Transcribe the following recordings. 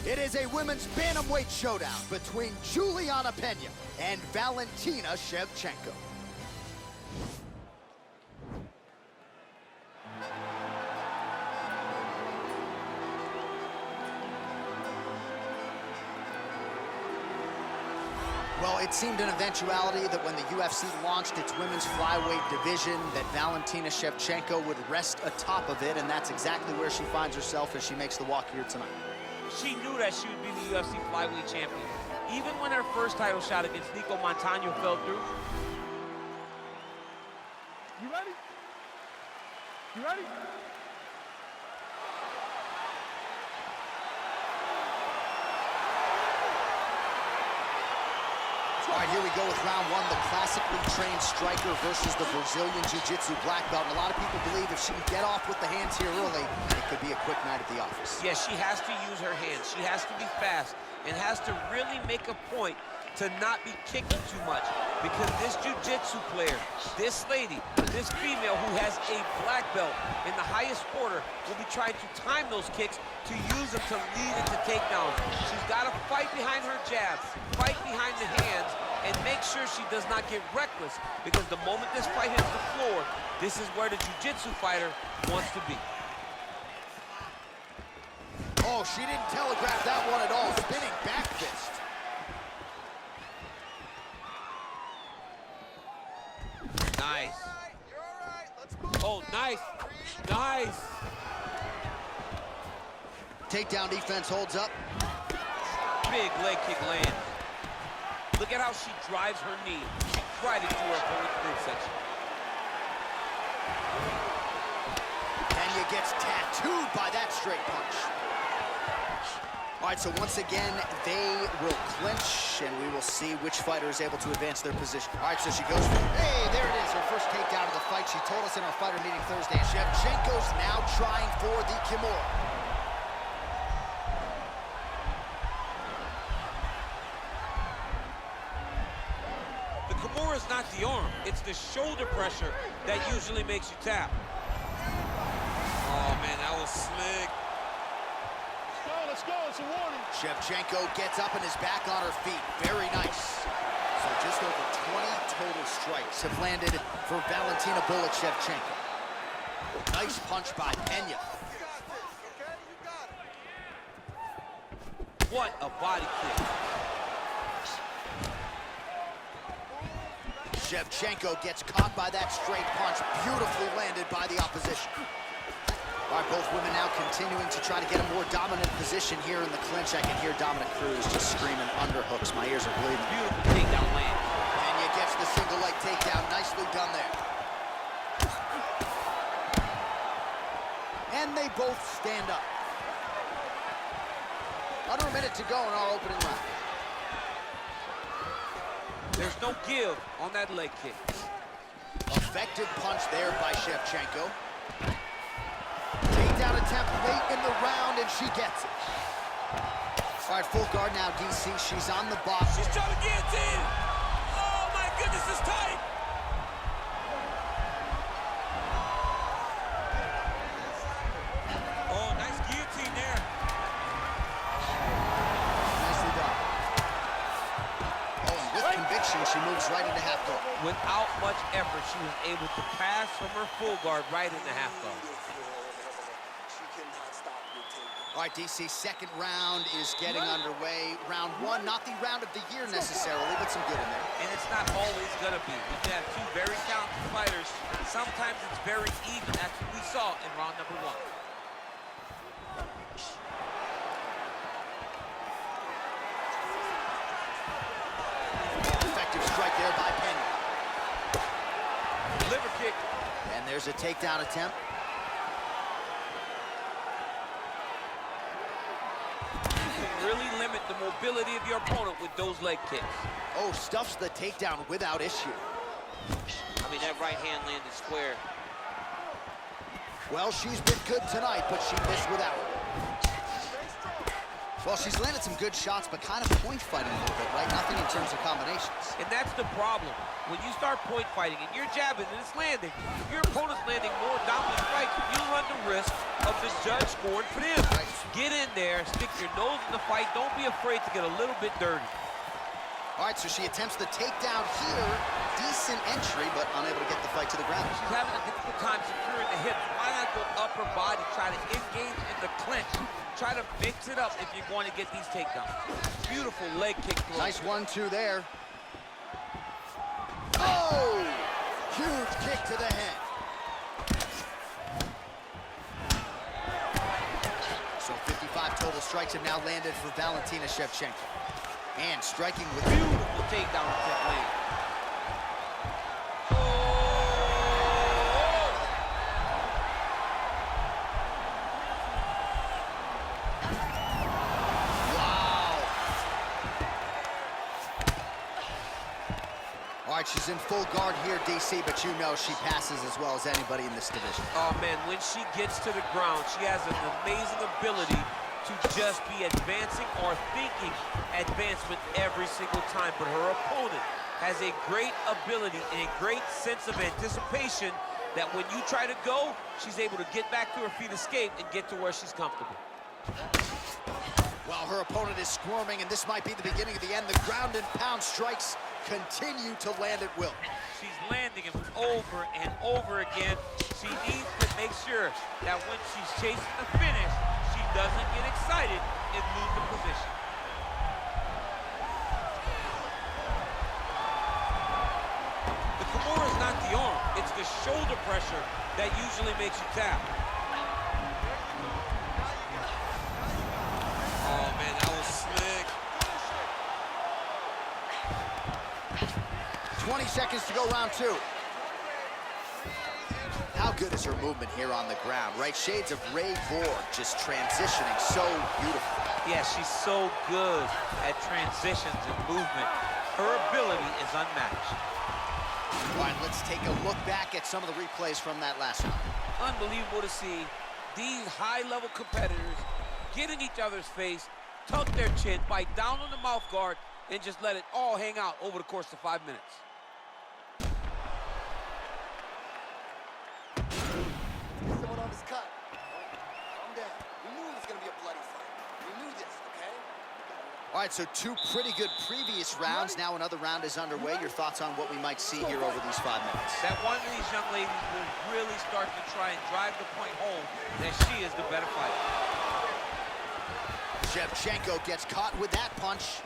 It is a women's bantamweight showdown between Juliana Pena and Valentina Shevchenko. Well, it seemed an eventuality that when the UFC launched its women's flyweight division, that Valentina Shevchenko would rest atop of it, and that's exactly where she finds herself as she makes the walk here tonight. She knew that she would be the UFC flyweight champion. Even when her first title shot against Nico Montano fell through. You ready? You ready? All right, here we go with round one, the classically trained striker versus the Brazilian Jiu-Jitsu black belt. And a lot of people believe if she can get off with the hands here early, it could be a quick night at the office. Yes, she has to use her hands. She has to be fast and has to really make a point to not be kicking too much, because this Jiu-Jitsu player, this lady, this female who has a black belt in the highest order will be trying to time those kicks to use them to lead into takedowns. She's got to fight behind her jabs, fight behind the hands, and make sure she does not get reckless, because the moment this fight hits the floor, this is where the Jiu-Jitsu fighter wants to be. Oh, she didn't telegraph that one at all. Spinning back fist. Nice. Oh, nice. Nice. Takedown defense holds up. Big leg kick lands. Look at how she drives her knee right into her opponent's midsection. Pena gets tattooed by that straight punch. All right, so once again, they will clinch, and we will see which fighter is able to advance their position. All right, so she goes for, hey, there it is, her first takedown of the fight. She told us in our fighter meeting Thursday. Shevchenko's now trying for the Kimura. The Kimura is not the arm. It's the shoulder pressure that usually makes you tap. Oh, man, that was slick. Let's go, it's a warning. Shevchenko gets up and is back on her feet. Very nice. So just over 20 total strikes have landed for Valentina Bullet Shevchenko. Nice punch by Pena. What a body kick. Shevchenko gets caught by that straight punch. Beautifully landed by the opposition. All right, both women now continuing to try to get a more dominant position here in the clinch. I can hear Dominic Cruz just screaming underhooks. My ears are bleeding. Beautiful takedown land. Pena gets the single leg takedown. Nicely done there. And they both stand up. Under a minute to go in our opening round. There's no give on that leg kick. Effective punch there by Shevchenko. Takedown attempt late in the round, and she gets it. All right, full guard now, DC. She's on the box. She's trying to guillotine. Oh, my goodness, it's tight. Oh, nice guillotine there. Nicely done. Oh, and with conviction, she moves right into half guard. Without much effort, she was able to pass from her full guard right into half guard. All right, DC, second round is getting underway. Round one, not the round of the year necessarily, but some good in there. And it's not always gonna be. You can have two very talented fighters. Sometimes it's very even. That's what we saw in round number one. Effective strike there by Pena. Liver kick. And there's a takedown attempt. Really limit the mobility of your opponent with those leg kicks. Oh, stuffs the takedown without issue. I mean, that right hand landed square. Well, she's been good tonight, but she missed without it. Well, she's landed some good shots, but kind of point fighting a little bit, right? Nothing in terms of combinations. And that's the problem. When you start point fighting and you're jabbing and it's landing, if your opponent's landing more dominant strikes, you run the risk of the judge scoring for them. Right. Get in there, stick your nose in the fight. Don't be afraid to get a little bit dirty. All right, so she attempts the takedown here. Decent entry, but unable to get the fight to the ground. She's having a difficult time securing the hips. Why not go upper body, try to engage in the clinch. Try to mix it up if you're going to get these takedowns. Beautiful leg kick throw. Nice 1-2 there. Oh! Huge kick to the head. So 55 total strikes have now landed for Valentina Shevchenko. And striking with beautiful takedown attempt land. All right, she's in full guard here, DC, but you know she passes as well as anybody in this division. Oh, man, when she gets to the ground, she has an amazing ability to just be advancing or thinking advancement every single time. But her opponent has a great ability and a great sense of anticipation that when you try to go, she's able to get back to her feet, escape, and get to where she's comfortable. Well, her opponent is squirming, and this might be the beginning of the end. The ground and pound strikes continue to land at will. She's landing them over and over again. She needs to make sure that when she's chasing the finish, she doesn't get excited and lose the position. The Kimura is not the arm, it's the shoulder pressure that usually makes you tap. Oh man, that was slick. 20 seconds to go, round 2. How good is her movement here on the ground, right? Shades of Ray Borg, just transitioning so beautiful. Yeah, she's so good at transitions and movement. Her ability is unmatched. All right, let's take a look back at some of the replays from that last round. Unbelievable to see these high-level competitors get in each other's face, tuck their chin, bite down on the mouth guard, and just let it all hang out over the course of 5 minutes. Someone on this cut. Calm down. We knew it was going to be a bloody fight. We knew this, okay? All right, so 2 pretty good previous rounds. Now another round is underway. Your thoughts on what we might see here over these 5 minutes? That one of these young ladies will really start to try and drive the point home that she is the better fighter. Shevchenko gets caught with that punch.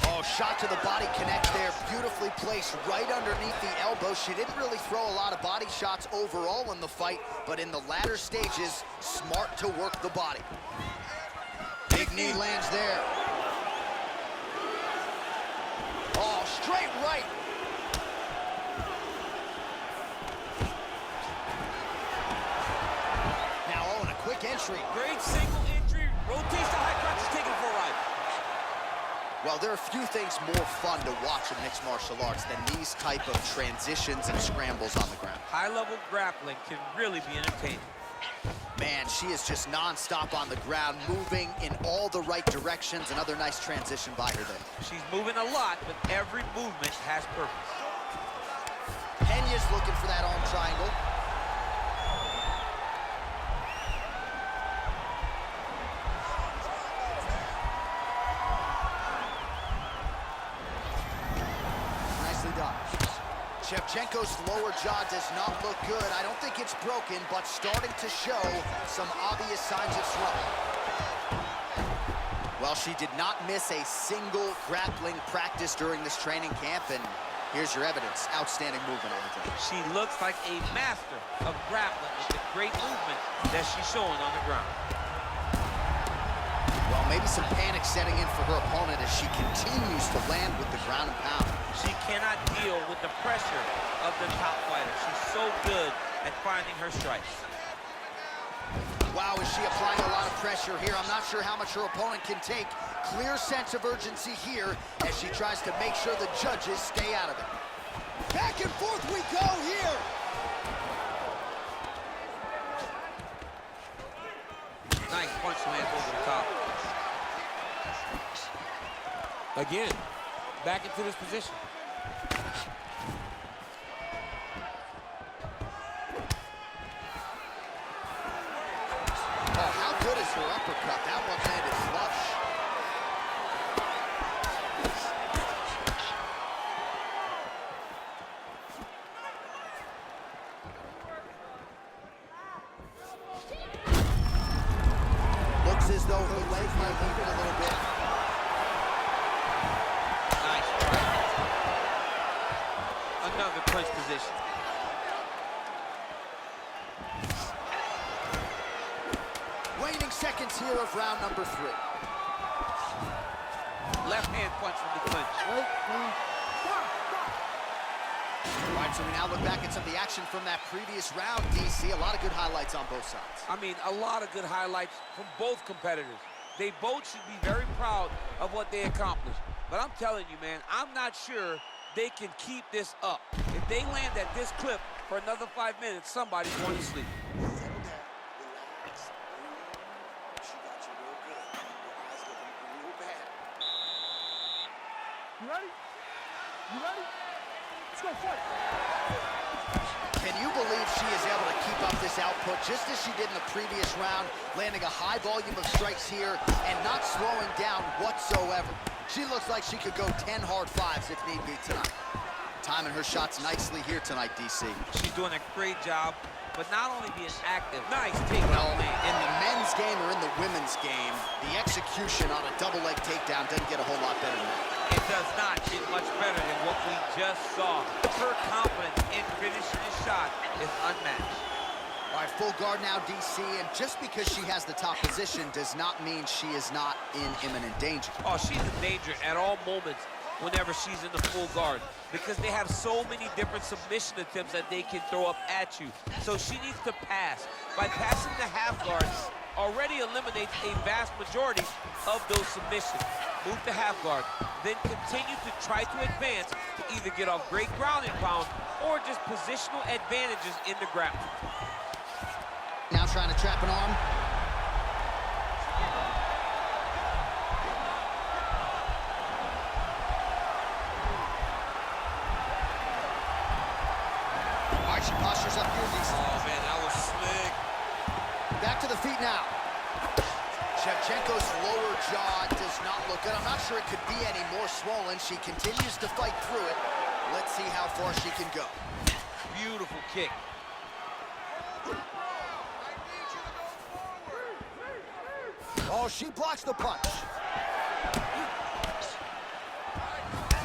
Oh, shot to the body connects there. Beautifully placed right underneath the elbow. She didn't really throw a lot of body shots overall in the fight, but in the latter stages, smart to work the body. Big knee lands there. Oh, straight right. Now, oh, and a quick entry. Great single entry, rotates the high crotch, is taking it for a ride. Well, there are few things more fun to watch in mixed martial arts than these type of transitions and scrambles on the ground. High-level grappling can really be entertaining. Man, she is just non-stop on the ground, moving in all the right directions. Another nice transition by her there. She's moving a lot, but every movement has purpose. Pena's looking for that arm triangle. Nicely done. Shevchenko's lower jaw does not look good. I don't think it's broken, but starting to show some obvious signs of swelling. Well, she did not miss a single grappling practice during this training camp, and here's your evidence. Outstanding movement on the ground. She looks like a master of grappling with the great movement that she's showing on the ground. Well, maybe some panic setting in for her opponent as she continues to land with the ground and pound. She cannot deal with the pressure of the top fighter. She's so good at finding her strikes. Wow, is she applying a lot of pressure here? I'm not sure how much her opponent can take. Clear sense of urgency here as she tries to make sure the judges stay out of it. Back and forth we go here. Again, back into this position. Oh, how good is her uppercut? That one landed flush. Looks as though her legs might weaken a little bit. Nice strike. Another punch position. Waning seconds here of round number 3. Left hand punch from the clinch. All right, so we now look back at some of the action from that previous round, DC. A lot of good highlights on both sides. I mean, a lot of good highlights from both competitors. They both should be very proud of what they accomplished. But I'm telling you, man, I'm not sure they can keep this up. If they land at this clip for another 5 minutes, somebody's going to sleep. Settle down, relax, breathe. She got you real good. Your eyes looking real bad. You ready? You ready? Let's go fight. Can you believe she is able to keep up this output just as she did in the previous round, landing a high volume of strikes here and not slowing down whatsoever? She looks like she could go 10 hard 5s if need be tonight. Timing her shots nicely here tonight, DC. She's doing a great job, but not only being active. Nice takedown, Well, man. in the men's game or in the women's game, the execution on a double leg takedown doesn't get a whole lot better than that. It does not get much better than what we just saw. Her confidence in finishing this shot is unmatched. All right, full guard now, DC, and just because she has the top position does not mean she is not in imminent danger. Oh, she's in danger at all moments whenever she's in the full guard because they have so many different submission attempts that they can throw up at you. So she needs to pass. By passing the half guard, already eliminates a vast majority of those submissions. Move to half guard, then continue to try to advance to either get off great ground and pound or just positional advantages in the grappling. Now trying to trap an arm. All right, she postures up here, DC. Oh, man, that was slick. Back to the feet now. Shevchenko's lower jaw does not look good. I'm not sure it could be any more swollen. She continues to fight through it. Let's see how far she can go. Beautiful kick. Oh, she blocks the punch.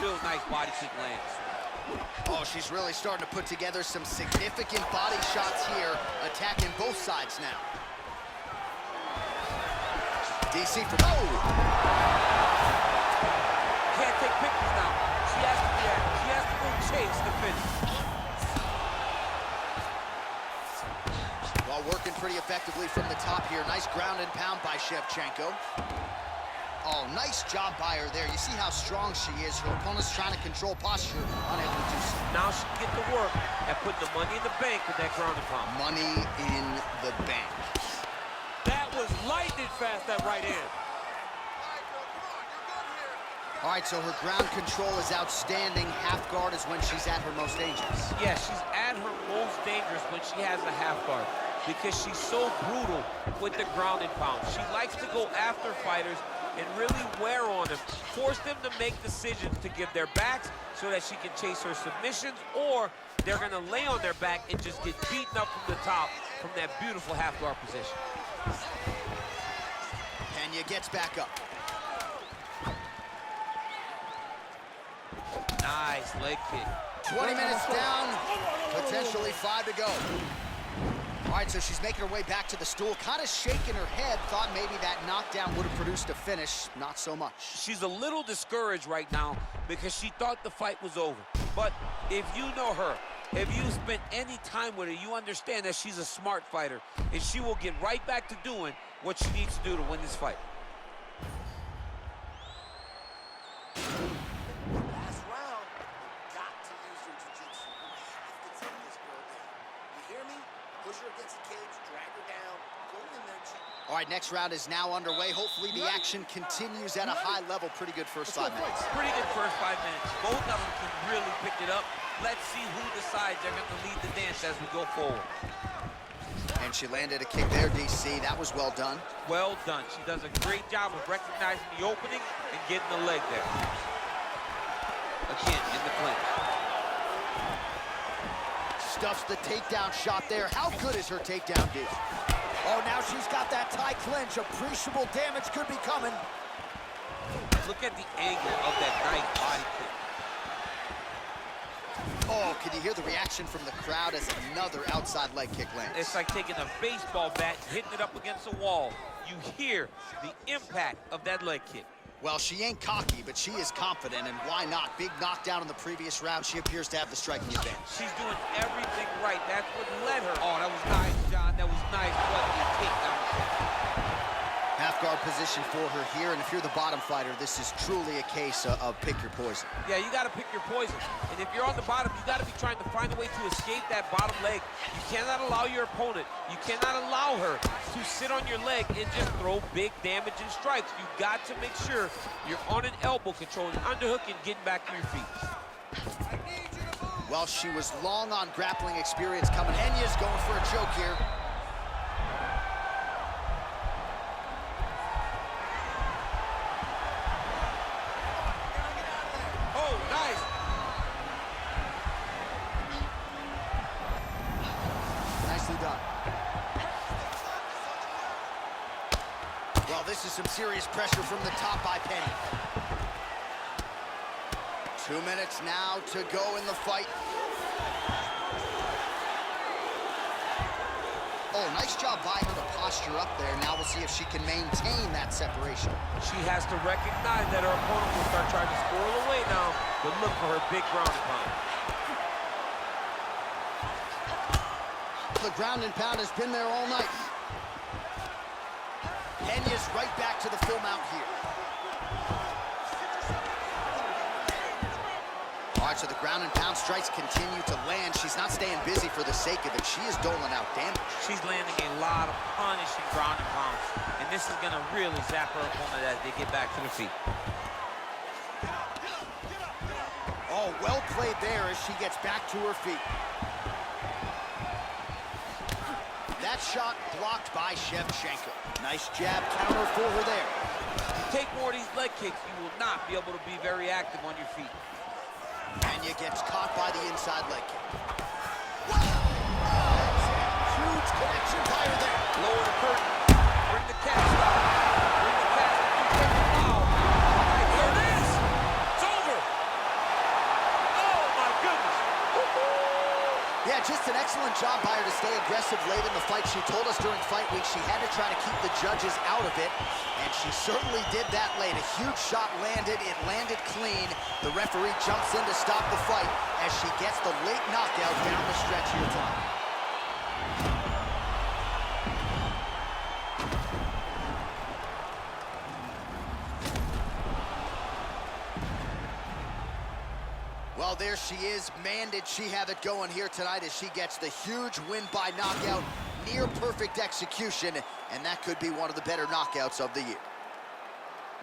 Real nice body kick lands. Oh, she's really starting to put together some significant body shots here, attacking both sides now. DC for, oh! Can't take pictures now. She has to go chase the finish. While working pretty effectively from the top here. Nice ground and pound by Shevchenko. Oh, nice job by her there. You see how strong she is. Her opponent's trying to control posture, unable to do so. Now she can get to work at putting the money in the bank with that ground and pound. Money in the bank. That was lightning fast, that right hand. All right, so her ground control is outstanding. Half guard is when she's at her most dangerous. Yeah, she's at her most dangerous when she has a half guard because she's so brutal with the ground and pound. She likes to go after fighters and really wear on them, force them to make decisions to give their backs so that she can chase her submissions, or they're gonna lay on their back and just get beaten up from the top from that beautiful half guard position. Pena gets back up. Nice leg kick. 20 minutes down, potentially 5 to go. All right, so she's making her way back to the stool, kind of shaking her head, thought maybe that knockdown would have produced a finish. Not so much. She's a little discouraged right now because she thought the fight was over. But if you know her, if you spent any time with her, you understand that she's a smart fighter, and she will get right back to doing what she needs to do to win this fight. Last round, you got to use your jiu-jitsu. You have to take this girl down. You hear me? Push her against the cage, drag her down, go in there. All right, next round is now underway. Hopefully the action continues at a high level. Pretty good first 5 minutes. Pretty good first 5 minutes. Both of them can really pick it up. Let's see who decides they're going to lead the dance as we go forward. And she landed a kick there, DC. That was well done. Well done. She does a great job of recognizing the opening and getting the leg there. Again, in the clinch. Stuffs the takedown shot there. How good is her takedown, D? Oh, now she's got that tie clinch. Appreciable damage could be coming. Look at the angle of that nice body kick. Oh, can you hear the reaction from the crowd as another outside leg kick lands? It's like taking a baseball bat, hitting it up against a wall. You hear the impact of that leg kick. Well, she ain't cocky, but she is confident, and why not? Big knockdown in the previous round. She appears to have the striking advantage. She's doing everything right. That's what led her. Oh, that was nice, John. That was nice. What a takedown. Half guard position for her here, and if you're the bottom fighter, this is truly a case of pick your poison. Yeah, you got to pick your poison. And if you're on the bottom, you got to be trying to find a way to escape that bottom leg. You cannot allow your opponent, you cannot allow her to sit on your leg and just throw big damaging strikes. You got to make sure you're on an elbow, controlling underhook and getting back to your feet. Well, she was long on grappling experience coming. Enya's going for a choke here. Well, this is some serious pressure from the top by PENA. 2 minutes now to go in the fight. Oh, nice job by her to posture up there. Now we'll see if she can maintain that separation. She has to recognize that her opponent will start trying to squirrel away now, but look for her big ground and pound. The ground and pound has been there all night. Enya's right back to the full mount here. All right, so the ground and pound strikes continue to land. She's not staying busy for the sake of it. She is doling out damage. She's landing a lot of punishing ground and pounds, and this is going to really zap her opponent as they get back to the feet. Oh, well played there as she gets back to her feet. That shot blocked by SHEVCHENKO. Nice jab counter for her there. You take more of these leg kicks, you will not be able to be very active on your feet. Enya gets caught by the inside leg kick. Wow! Oh, huge connection by her there. Lower the curtain. Bring the cast up. Bring the cast up. Wow. There it is. It's over. Oh, my goodness. Yeah, just an excellent job by her to stay aggressive late in the fight. She told us during fight week she had to try to keep the judges out of it, and she certainly did that late. A huge shot landed. It landed clean. The referee jumps in to stop the fight as she gets the late knockout down the stretch here tonight. Well, there she is. Man, did she have it going here tonight as she gets the huge win by knockout. Near perfect execution, and that could be one of the better knockouts of the year.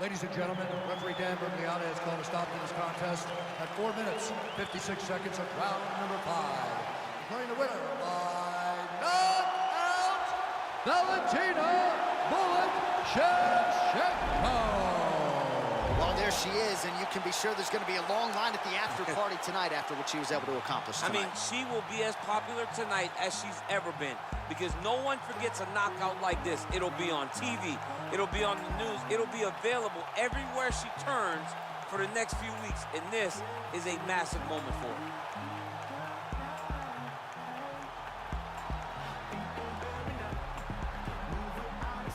Ladies and gentlemen, referee Dan Bergliana has called a stop to this contest at 4 minutes, 56 seconds of round number 5. Declaring the winner by knockout, Valentina "Bullet" SHEVCHENKO. Well, there she is, and you can be sure there's going to be a long line at the after party tonight after what she was able to accomplish tonight. I mean, she will be as popular tonight as she's ever been, because no one forgets a knockout like this. It'll be on TV, it'll be on the news, it'll be available everywhere she turns for the next few weeks, and this is a massive moment for her.